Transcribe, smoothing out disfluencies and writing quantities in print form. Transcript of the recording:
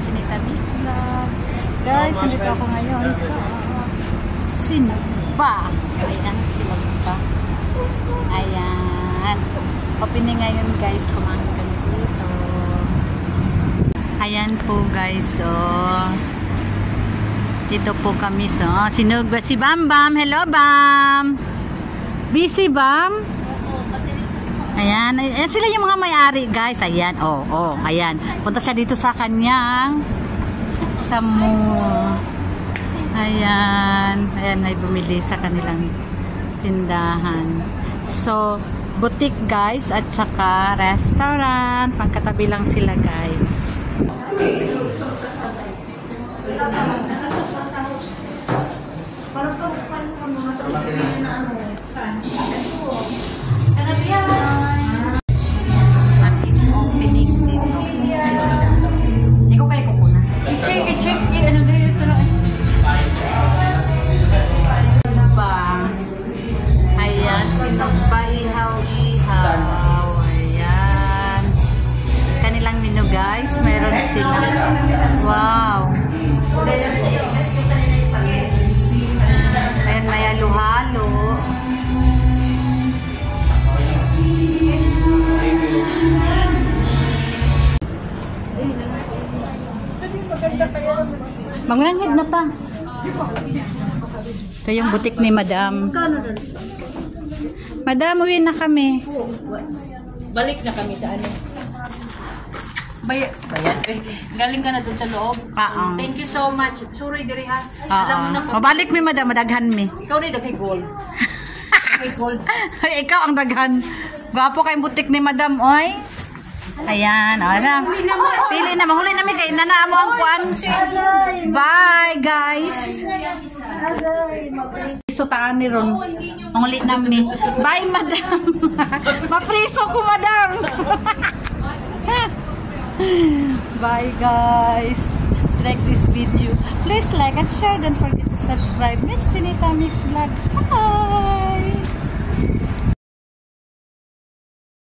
Chinita Mix Vlog. Guys, nandito ako ngayon sa Sinugba. Ayan, Sinugba. Ayan. Opening ngayon guys, kumain kami dito. Ayan po guys, so dito po kami sa Sinugba. Si Bam Bam. Hello Bam. Busy Bam? Ayan, ayan sila yung mga may-ari guys. Ayan, ayan. Punta siya dito sa kanyang sa mall. Ayan, ayan may bumili sa kanilang tindahan. So, boutique guys at saka restaurant. Pagkatabi lang sila guys. Sinugba ihaw-ihaw. Ayan. Kanilang menu guys. Meron sila. Wow. Ayan, may halo-halo. Manglangid na ta. Ito yung butik ni Madam. Madam, uwi na kami. Balik na kami sa ano. Bayan. Galing ka na dun sa loob. Thank you so much. Sorry, diri ha. Alam mo na. Mabalik mi Madam, madaghan mi. Ikaw ni daghay gold. Daghay gold. Ikaw ang daghan. Gwapo kayong butik ni Madam, oy. Ayan, ara. Pili na, mahuli na mi kay nanaa mo ang kuan. Bye, guys. Sutaan ni Ron. Manguli nami. Bye, Madam. Mapriso ko, Madam. Bye, guys. Like this video. Please like and share. Don't forget to subscribe. It's Chinita Mix Vlog. Bye.